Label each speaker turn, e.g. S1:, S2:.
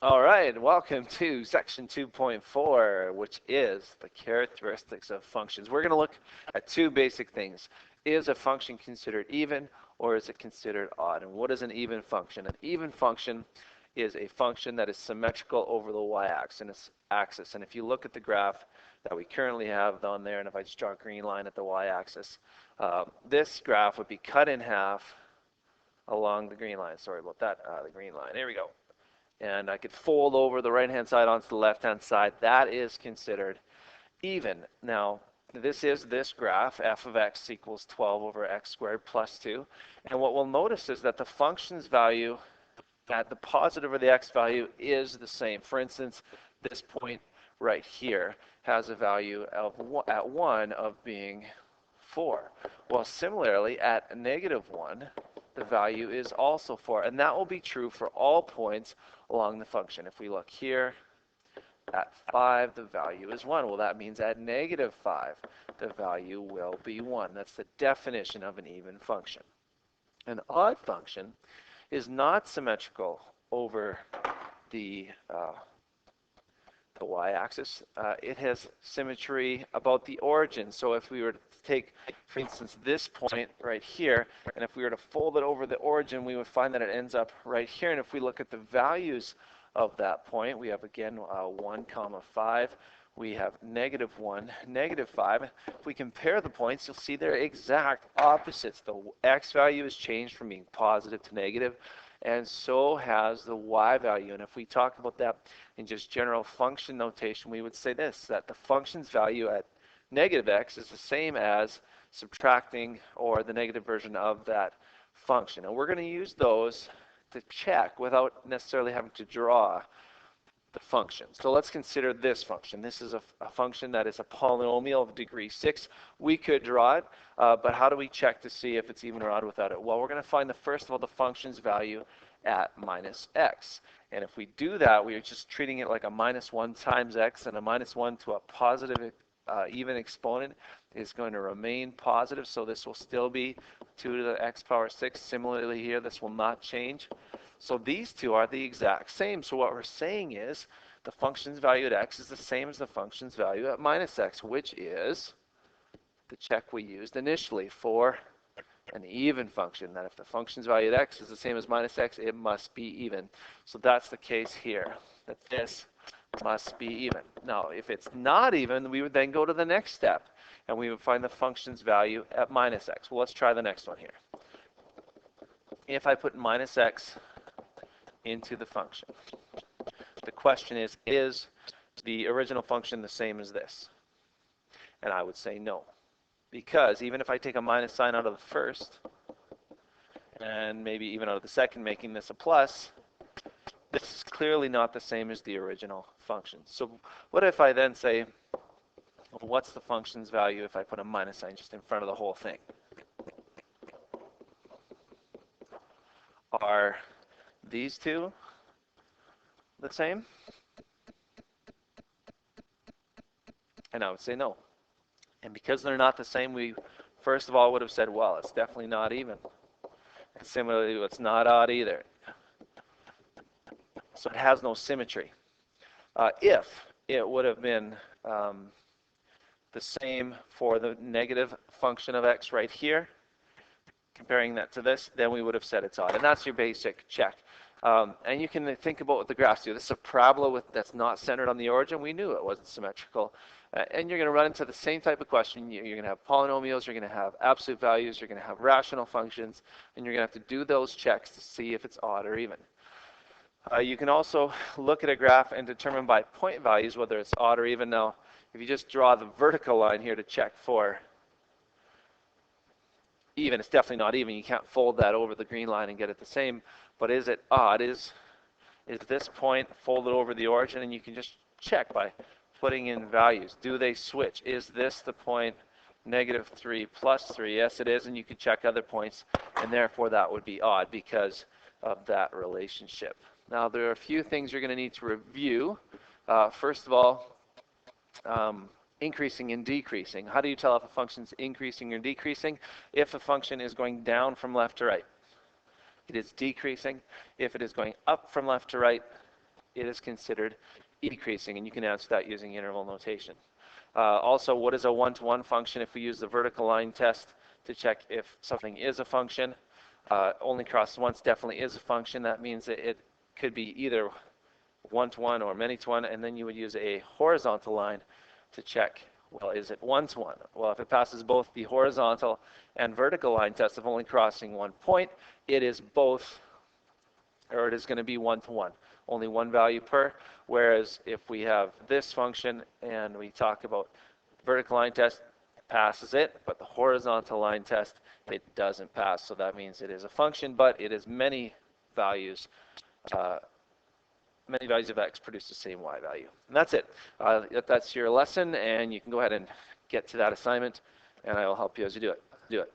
S1: All right, welcome to section 2.4, which is the characteristics of functions. We're going to look at two basic things. Is a function considered even, or is it considered odd? And what is an even function? An even function is a function that is symmetrical over the y-axis. And if you look at the graph that we currently have on there, and if I just draw a green line at the y-axis, this graph would be cut in half along the green line. Sorry about that, the green line. There we go. And I could fold over the right-hand side onto the left-hand side. That is considered even. Now, this is this graph, f of x equals 12 over x squared plus 2. And what we'll notice is that the function's value at the positive or the x value is the same. For instance, this point right here has a value of at 1 of being 4. Well, similarly, at negative 1, the value is also 4. And that will be true for all points along the function. If we look here, at 5, the value is 1. Well, that means at negative 5, the value will be 1. That's the definition of an even function. An odd function is not symmetrical over the y-axis. It has symmetry about the origin. So if we were to take, for instance, this point right here, and if we were to fold it over the origin, we would find that it ends up right here. And if we look at the values of that point, we have again 1 comma 5. We have negative 1, negative 5. If we compare the points, you'll see they're exact opposites. The x value has changed from being positive to negative, and so has the y value. And if we talk about that in just general function notation, we would say this, that the function's value at negative x is the same as subtracting or the negative version of that function. And we're going to use those to check without necessarily having to draw the function. So let's consider this function. This is a function that is a polynomial of degree 6. We could draw it, but how do we check to see if it's even or odd without it? Well, we're going to find first of all the function's value at minus x. And if we do that, we are just treating it like a minus 1 times x, and a minus 1 to a positive even exponent is going to remain positive. So this will still be 2 to the x power 6. Similarly here, this will not change. So these two are the exact same. So what we're saying is the function's value at x is the same as the function's value at minus x, which is the check we used initially for an even function, that if the function's value at x is the same as minus x, it must be even. So that's the case here, that this must be even. Now, if it's not even, we would then go to the next step, and we would find the function's value at minus x. Well, let's try the next one here. If I put minus x into the function, the question is the original function the same as this? And I would say no. Because even if I take a minus sign out of the first, and maybe even out of the second, making this a plus, this is clearly not the same as the original function. So what if I then say, well, what's the function's value if I put a minus sign just in front of the whole thing? Are these two the same? And I would say no. And because they're not the same, we first of all would have said, well, it's definitely not even. And similarly, it's not odd either. So it has no symmetry. If it would have been the same for the negative function of x right here, comparing that to this, then we would have said it's odd. And that's your basic check. And you can think about what the graphs do. This is a parabola that's not centered on the origin. We knew it wasn't symmetrical. And you're going to run into the same type of question. You're going to have polynomials, you're going to have absolute values, you're going to have rational functions, and you're going to have to do those checks to see if it's odd or even. You can also look at a graph and determine by point values whether it's odd or even. Now, if you just draw the vertical line here to check for even, it's definitely not even. You can't fold that over the green line and get it the same. But is it odd? Is this point folded over the origin? And you can just check by putting in values. Do they switch? Is this the point negative 3 plus 3? Yes, it is. And you can check other points. And therefore, that would be odd because of that relationship. Now, there are a few things you're going to need to review. First of all, increasing and decreasing. How do you tell if a function is increasing or decreasing? If a function is going down from left to right, it is decreasing. If it is going up from left to right, it is considered decreasing, and you can answer that using interval notation. Also, what is a one-to-one function? If we use the vertical line test to check if something is a function, only crosses once definitely is a function. That means that it could be either one-to-one or many-to-one, and then you would use a horizontal line to check, well, is it one-to-one? Well, if it passes both the horizontal and vertical line test of only crossing one point, it is both, or it is going to be one-to-one, only one value per. Whereas if we have this function and we talk about vertical line test, passes it, but the horizontal line test, it doesn't pass. So that means it is a function, but it is many values of x produce the same y value. And that's it. That's your lesson, and you can go ahead and get to that assignment, and I will help you as you do it.